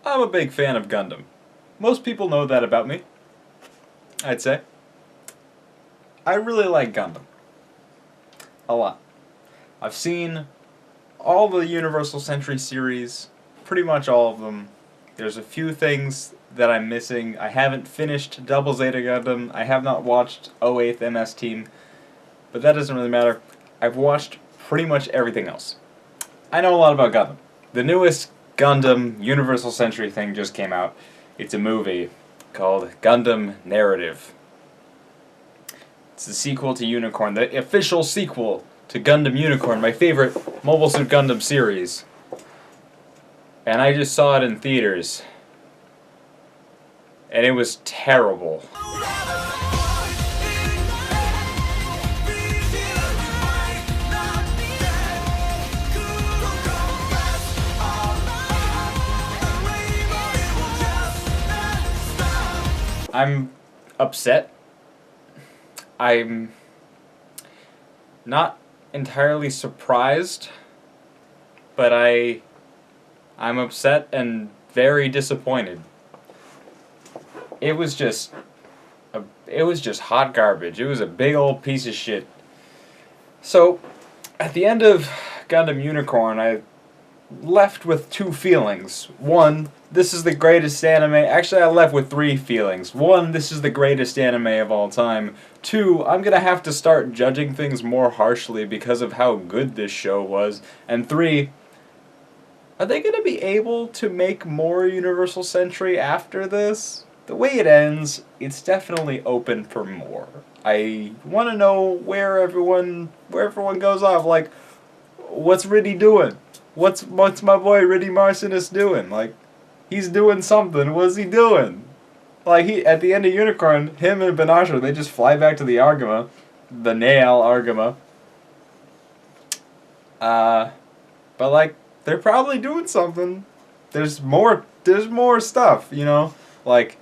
I'm a big fan of Gundam. Most people know that about me, I'd say. I really like Gundam. A lot. I've seen all the Universal Century series, pretty much all of them. There's a few things that I'm missing. I haven't finished Double Zeta Gundam. I have not watched 08th MS Team, but that doesn't really matter. I've watched pretty much everything else. I know a lot about Gundam. The newest Gundam Universal Century thing just came out. It's a movie called Gundam Narrative. It's the sequel to Unicorn, the official sequel to Gundam Unicorn, my favorite Mobile Suit Gundam series. And I just saw it in theaters. And it was terrible. I'm upset. I'm not entirely surprised, but I'm upset and very disappointed. It was just hot garbage. It was a big old piece of shit. So, at the end of Gundam Unicorn, I left with two feelings. One, this is the greatest anime. Actually, I left with three feelings. One, this is the greatest anime of all time. Two, I'm gonna have to start judging things more harshly because of how good this show was. And three, are they gonna be able to make more Universal Century after this? The way it ends, it's definitely open for more. I want to know where everyone goes off. Like, what's Riddy doing? What's my boy Riddy Marcinus doing? Like, he's doing something. What's he doing? Like, at the end of Unicorn, him and Banasher, they just fly back to the Argama, the Naal Argama. But like, they're probably doing something. There's more stuff, you know? Like,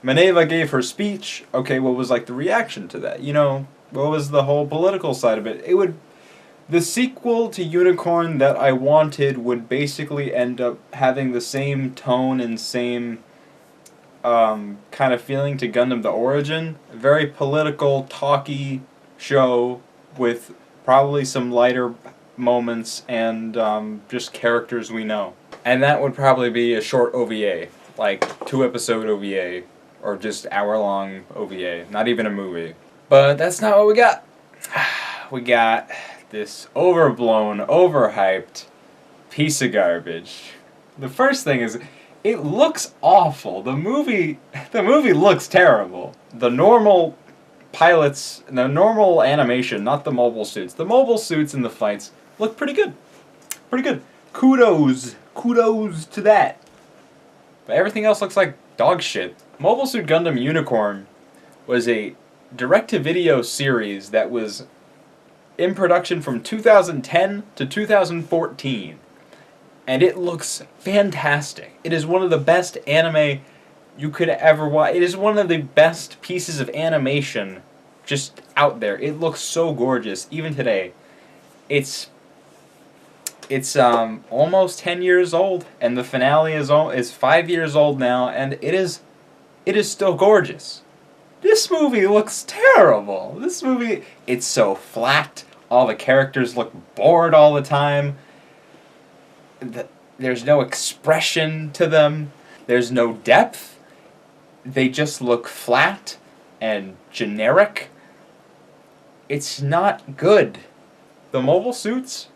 Maneva gave her speech. Okay, what was like the reaction to that? You know, what was the whole political side of it? The sequel to Unicorn that I wanted would basically end up having the same tone and same kind of feeling to Gundam the Origin. A very political, talky show with probably some lighter moments and just characters we know. And that would probably be a short OVA, like 2-episode OVA, or just hour-long OVA, not even a movie. But that's not what we got. We got this overblown, overhyped piece of garbage. The first thing is, it looks awful. The movie looks terrible. The normal pilots, the normal animation, not the mobile suits. The mobile suits in the fights look pretty good. Pretty good. Kudos to that. But everything else looks like dog shit. Mobile Suit Gundam Unicorn was a direct-to-video series that was in production from 2010 to 2014. And it looks fantastic. It is one of the best anime you could ever watch. It is one of the best pieces of animation just out there. It looks so gorgeous, even today. It's almost 10 years old, and the finale is 5 years old now, and it is still gorgeous. This movie looks terrible. This movie, it's so flat. All the characters look bored all the time. There's no expression to them. There's no depth. They just look flat and generic. It's not good. The mobile suits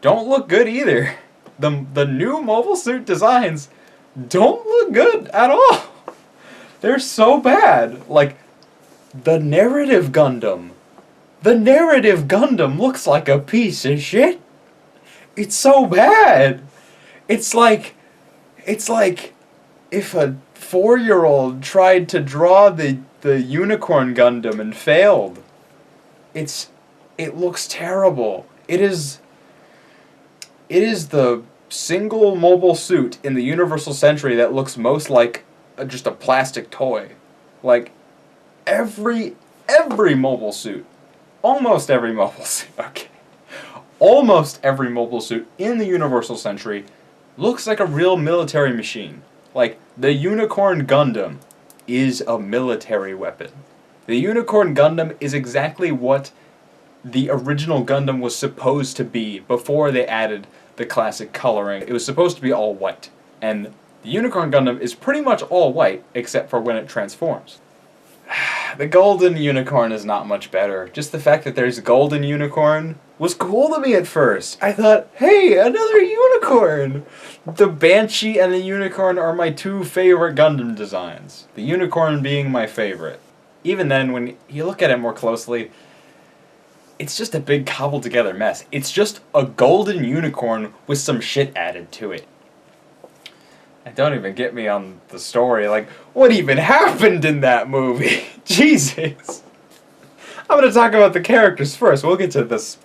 don't look good either. The new mobile suit designs don't look good at all. They're so bad. Like, the narrative Gundam. The narrative Gundam looks like a piece of shit. It's so bad. It's like if a 4-year-old tried to draw the Unicorn Gundam and failed. It looks terrible. It is the single mobile suit in the Universal Century that looks most like just a plastic toy. Like, every mobile suit, almost every mobile suit, okay, almost every mobile suit in the Universal Century looks like a real military machine. Like, the Unicorn Gundam is a military weapon. The Unicorn Gundam is exactly what the original Gundam was supposed to be before they added the classic coloring. It was supposed to be all white. And the Unicorn Gundam is pretty much all white, except for when it transforms. The Golden Unicorn is not much better. Just the fact that there's a Golden Unicorn was cool to me at first. I thought, hey, another unicorn! The Banshee and the Unicorn are my two favorite Gundam designs. The Unicorn being my favorite. Even then, when you look at it more closely, it's just a big cobbled together mess. It's just a golden unicorn with some shit added to it. And don't even get me on the story, like, what even happened in that movie? Jesus. I'm gonna talk about the characters first. We'll get to this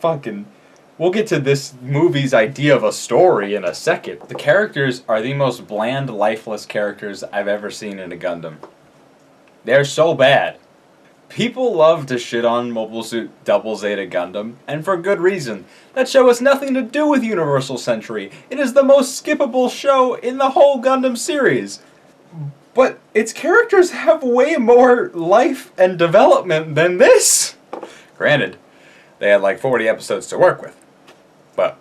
movie's idea of a story in a second. The characters are the most bland, lifeless characters I've ever seen in a Gundam. They're so bad. People love to shit on Mobile Suit Double Zeta Gundam, and for good reason. That show has nothing to do with Universal Century. It is the most skippable show in the whole Gundam series. But its characters have way more life and development than this. Granted, they had like 40 episodes to work with. But,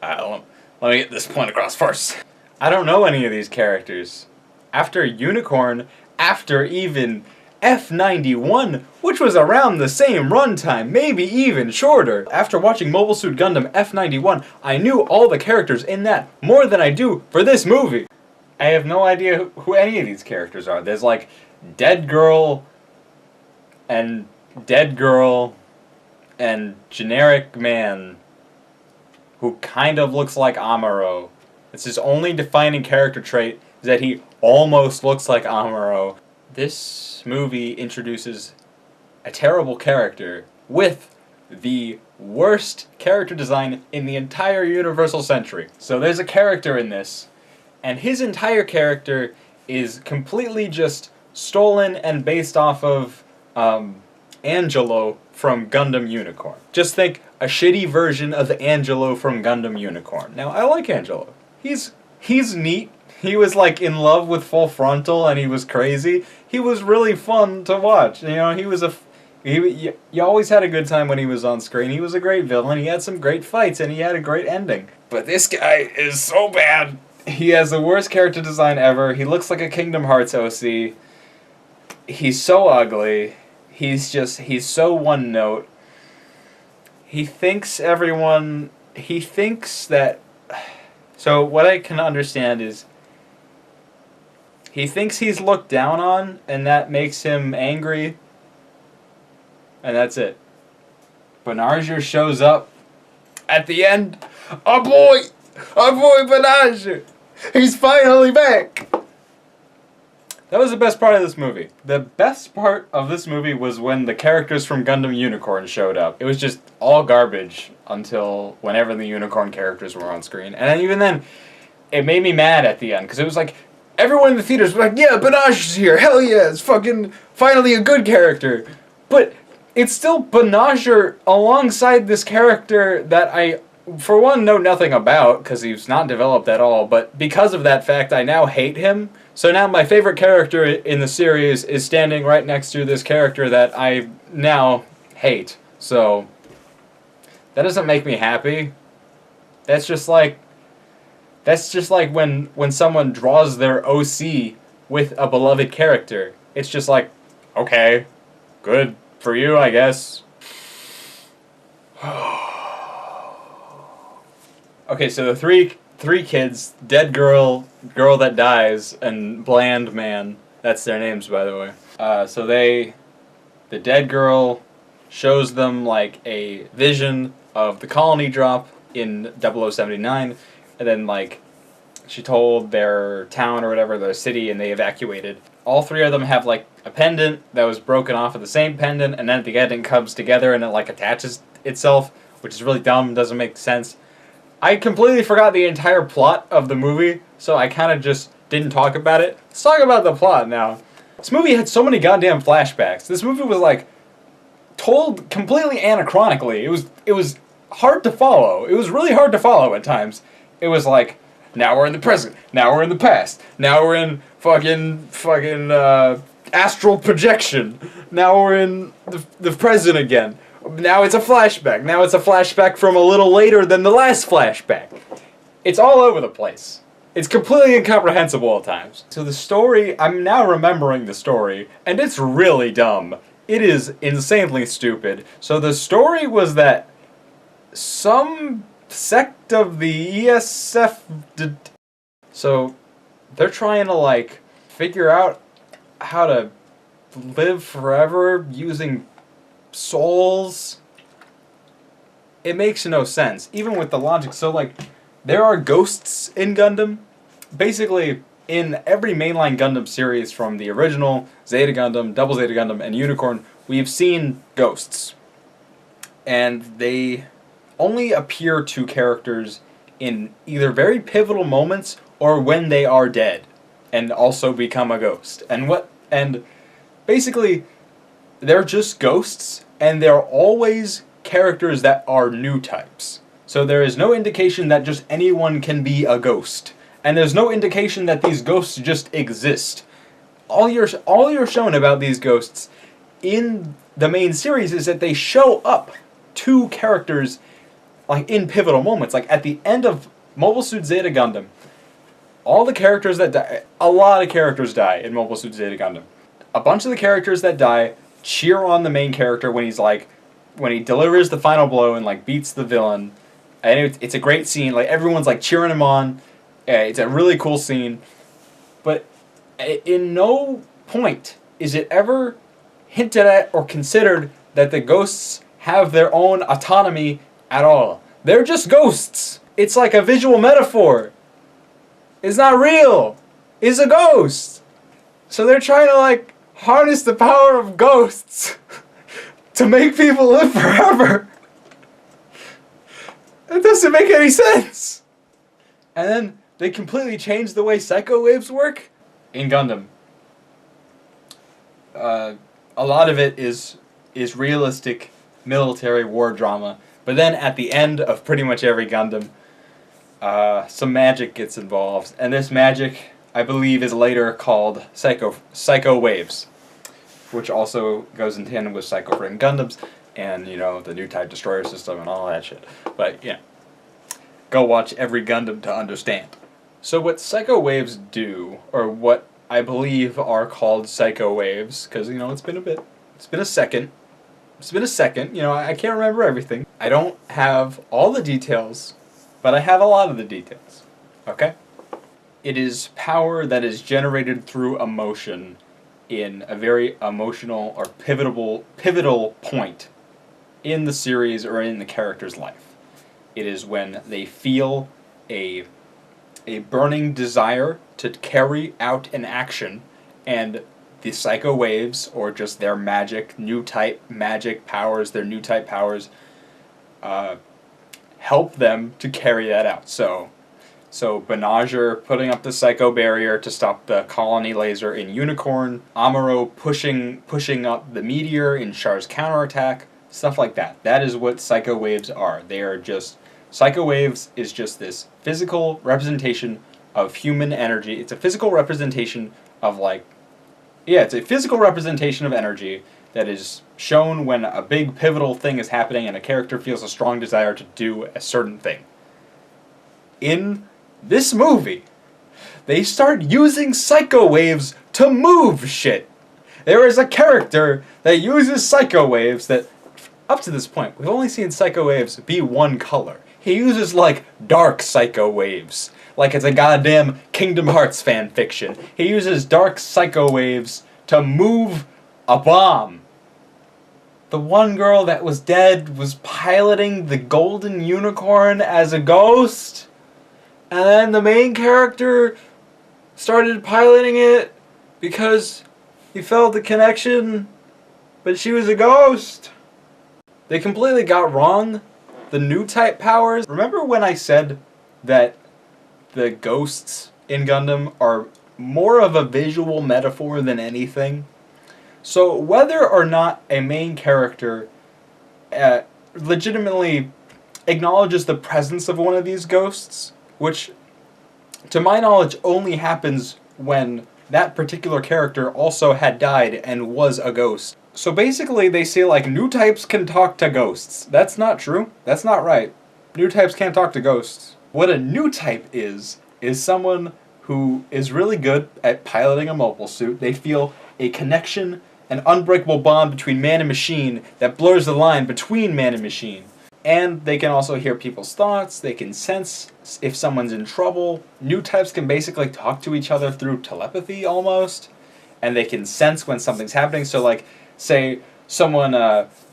let me get this point across first. I don't know any of these characters. After Unicorn, after even F91, which was around the same runtime, maybe even shorter. After watching Mobile Suit Gundam F91, I knew all the characters in that more than I do for this movie. I have no idea who any of these characters are. There's like Dead Girl and Generic Man who kind of looks like Amuro. It's his only defining character trait is that he almost looks like Amuro. This movie introduces a terrible character with the worst character design in the entire Universal Century. So there's a character in this, and his entire character is completely just stolen and based off of Angelo from Gundam Unicorn. Just think a shitty version of Angelo from Gundam Unicorn. Now, I like Angelo. He's neat. He was like in love with Full Frontal and he was crazy. He was really fun to watch. You know, you always had a good time when he was on screen. He was a great villain. He had some great fights and he had a great ending. But this guy is so bad. He has the worst character design ever. He looks like a Kingdom Hearts OC. He's so ugly. He's so one note. He thinks that, so what I can understand is he thinks he's looked down on, and that makes him angry, and that's it. Banagher shows up at the end. Our boy Banagher, he's finally back. That was the best part of this movie. The best part of this movie was when the characters from Gundam Unicorn showed up. It was just all garbage until whenever the Unicorn characters were on screen. And even then, it made me mad at the end, because it was like, everyone in the theaters was like, yeah, Banagher's here, hell yeah, it's fucking finally a good character. But it's still Banagher alongside this character that I, for one, know nothing about, because he's not developed at all, but because of that fact, I now hate him. So now my favorite character in the series is standing right next to this character that I now hate. So that doesn't make me happy. That's just like when someone draws their OC with a beloved character. It's just like, okay, good for you, I guess. Okay, so the three kids, Dead Girl, Girl That Dies, and Bland Man. That's their names, by the way. So the Dead Girl shows them like a vision of the colony drop in 0079, and then like she told their town or whatever, their city, and they evacuated. All three of them have like a pendant that was broken off of the same pendant, and then at the end it comes together and it like attaches itself, which is really dumb, doesn't make sense. I completely forgot the entire plot of the movie, so I kind of just didn't talk about it. Let's talk about the plot now. This movie had so many goddamn flashbacks. This movie was like told completely anachronically. It was hard to follow. It was really hard to follow at times. It was like Now we're in the present. Now we're in the past. Now we're in fucking astral projection. Now we're in the present again. Now it's a flashback. Now it's a flashback from a little later than the last flashback. It's all over the place. It's completely incomprehensible at times. So the story, I'm now remembering the story, and it's really dumb. It is insanely stupid. So the story was that some sect of the ESF so they're trying to like figure out how to live forever using souls. It makes no sense, even with the logic. So like, there are ghosts in Gundam. Basically, in every mainline Gundam series from the original, Zeta Gundam, Double Zeta Gundam, and Unicorn, we've seen ghosts. And they only appear to characters in either very pivotal moments or when they are dead and also become a ghost. And basically, they're just ghosts, and they're always characters that are new types. So there is no indication that just anyone can be a ghost. And there's no indication that these ghosts just exist. All you're shown about these ghosts in the main series is that they show up to characters like in pivotal moments. Like at the end of Mobile Suit Zeta Gundam, all the characters that die, a lot of characters die in Mobile Suit Zeta Gundam. A bunch of the characters that die cheer on the main character when he delivers the final blow and like beats the villain. And it's a great scene. Like everyone's like cheering him on. It's a really cool scene. But in no point is it ever hinted at or considered that the ghosts have their own autonomy at all. They're just ghosts. It's like a visual metaphor. It's not real. It's a ghost. So they're trying to like harness the power of ghosts to make people live forever. It doesn't make any sense. And then they completely changed the way psycho waves work in Gundam. A lot of it is realistic military war drama, but then at the end of pretty much every Gundam, some magic gets involved, and this magic, I believe, is later called psycho waves, which also goes in tandem with Psycho Frame Gundams, and, you know, the new type destroyer system and all that shit. But, yeah. Go watch every Gundam to understand. So what psycho waves do, or what I believe are called psycho waves, because, you know, it's been a second, you know, I can't remember everything. I don't have all the details, but I have a lot of the details, okay? It is power that is generated through emotion in a very emotional or pivotal point in the series or in the character's life. It is when they feel a burning desire to carry out an action, and the psycho waves, or just their new type magic powers, their new type powers, help them to carry that out. So Benager putting up the psycho barrier to stop the colony laser in Unicorn, Amuro pushing up the meteor in Char's counterattack, stuff like that. That is what psycho waves are. They are just... Psycho waves is just this physical representation of human energy. It's a physical representation of it's a physical representation of energy that is shown when a big pivotal thing is happening and a character feels a strong desire to do a certain thing. In this movie, they start using psycho waves to move shit. There is a character that uses psycho waves that, up to this point, we've only seen psycho waves be one color. He uses, like, dark psycho waves. Like it's a goddamn Kingdom Hearts fan fiction. He uses dark psycho waves to move a bomb. The one girl that was dead was piloting the Golden Unicorn as a ghost. And then the main character started piloting it because he felt the connection, but she was a ghost. They completely got wrong the new type powers. Remember when I said that the ghosts in Gundam are more of a visual metaphor than anything? So whether or not a main character legitimately acknowledges the presence of one of these ghosts, which to my knowledge, only happens when that particular character also had died and was a ghost. So basically they say like new types can talk to ghosts. That's not true. That's not right. New types can't talk to ghosts. What a new type is someone who is really good at piloting a mobile suit. They feel a connection, an unbreakable bond between man and machine that blurs the line between man and machine. And they can also hear people's thoughts, they can sense if someone's in trouble. New types can basically talk to each other through telepathy almost, and they can sense when something's happening. So like, say someone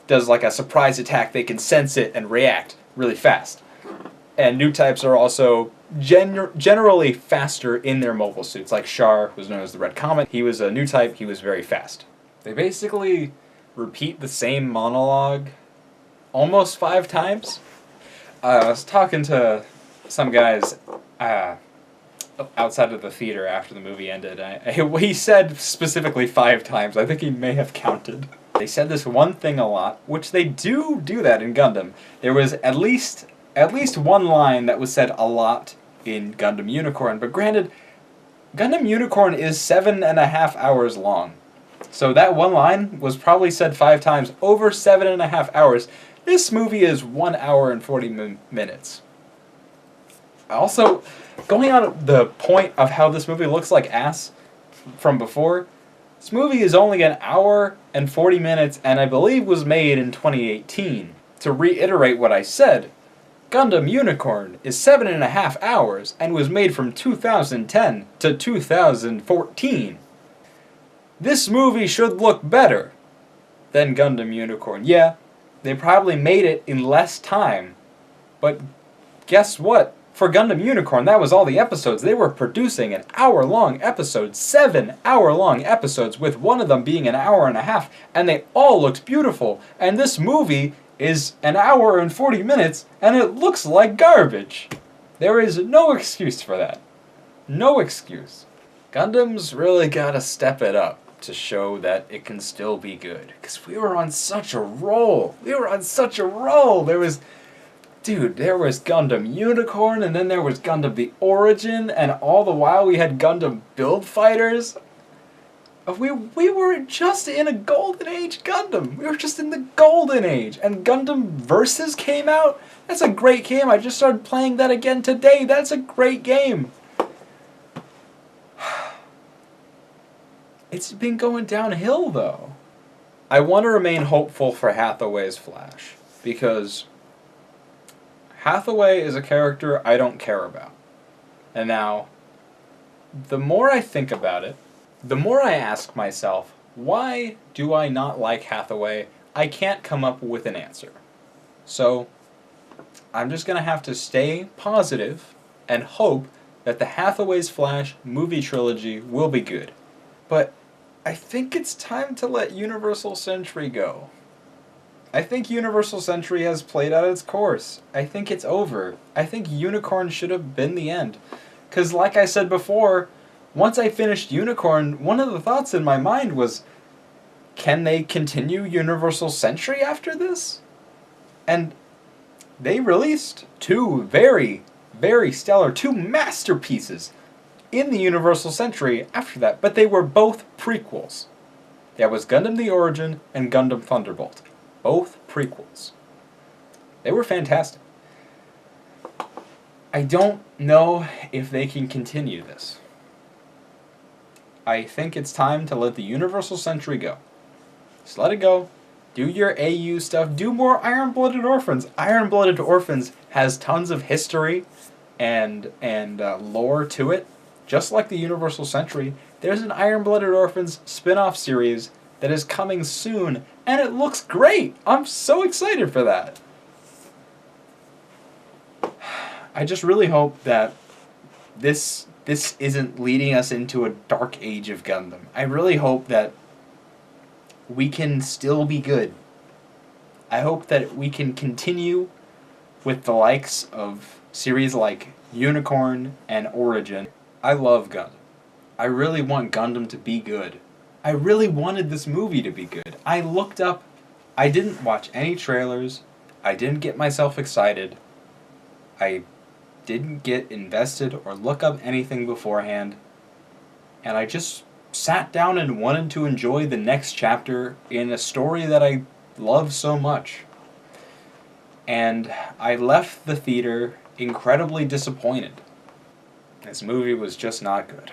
does like a surprise attack, they can sense it and react really fast. And new types are also generally faster in their mobile suits. Like Char, who's known as the Red Comet, he was a new type, he was very fast. They basically repeat the same monologue almost 5 times. I was talking to some guys outside of the theater after the movie ended. He said specifically 5 times. I think he may have counted. They said this one thing a lot, which they do that in Gundam. There was at least one line that was said a lot in Gundam Unicorn, but granted, Gundam Unicorn is 7.5 hours long. So that one line was probably said 5 times over 7.5 hours. This movie is 1 hour and 40 minutes. Also, going on the point of how this movie looks like ass from before, this movie is only 1 hour and 40 minutes and I believe was made in 2018. To reiterate what I said, Gundam Unicorn is 7.5 hours and was made from 2010 to 2014. This movie should look better than Gundam Unicorn. Yeah, they probably made it in less time, but guess what? For Gundam Unicorn, that was all the episodes. They were producing an hour-long episode, 7 hour-long episodes, with one of them being 1.5 hours, and they all looked beautiful. And this movie is 1 hour and 40 minutes, and it looks like garbage. There is no excuse for that. No excuse. Gundam's really gotta step it up to show that it can still be good. Because we were on such a roll. There was Gundam Unicorn, and then there was Gundam the Origin, and all the while we had Gundam Build Fighters. We were just in a golden age Gundam. We were just in the golden age. And Gundam Versus came out. That's a great game. I just started playing that again today. That's a great game. It's been going downhill, though. I want to remain hopeful for Hathaway's Flash, because Hathaway is a character I don't care about. And now, the more I think about it, the more I ask myself, why do I not like Hathaway? I can't come up with an answer. So, I'm just going to have to stay positive and hope that the Hathaway's Flash movie trilogy will be good. But I think it's time to let Universal Century go. I think Universal Century has played out its course. I think it's over. I think Unicorn should have been the end. Because like I said before, once I finished Unicorn, one of the thoughts in my mind was, can they continue Universal Century after this? And they released 2 very, very stellar, 2 masterpieces in the Universal Century after that, but they were both prequels. That was Gundam the Origin and Gundam Thunderbolt. Both prequels. They were fantastic. I don't know if they can continue this. I think it's time to let the Universal Century go. Just let it go. Do your AU stuff. Do more Iron-Blooded Orphans. Iron-Blooded Orphans has tons of history and lore to it. Just like the Universal Century, there's an Iron-Blooded Orphans spin-off series that is coming soon, and it looks great! I'm so excited for that! I just really hope that this isn't leading us into a dark age of Gundam. I really hope that we can still be good. I hope that we can continue with the likes of series like Unicorn and Origin. I love Gundam. I really want Gundam to be good. I really wanted this movie to be good. I looked up, I didn't watch any trailers, I didn't get myself excited, I didn't get invested or look up anything beforehand, and I just sat down and wanted to enjoy the next chapter in a story that I love so much. And I left the theater incredibly disappointed. This movie was just not good.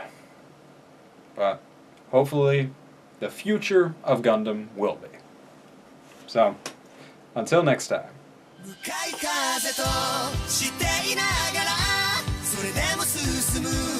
But hopefully the future of Gundam will be. So, until next time. 向かい風としていながらそれでも進む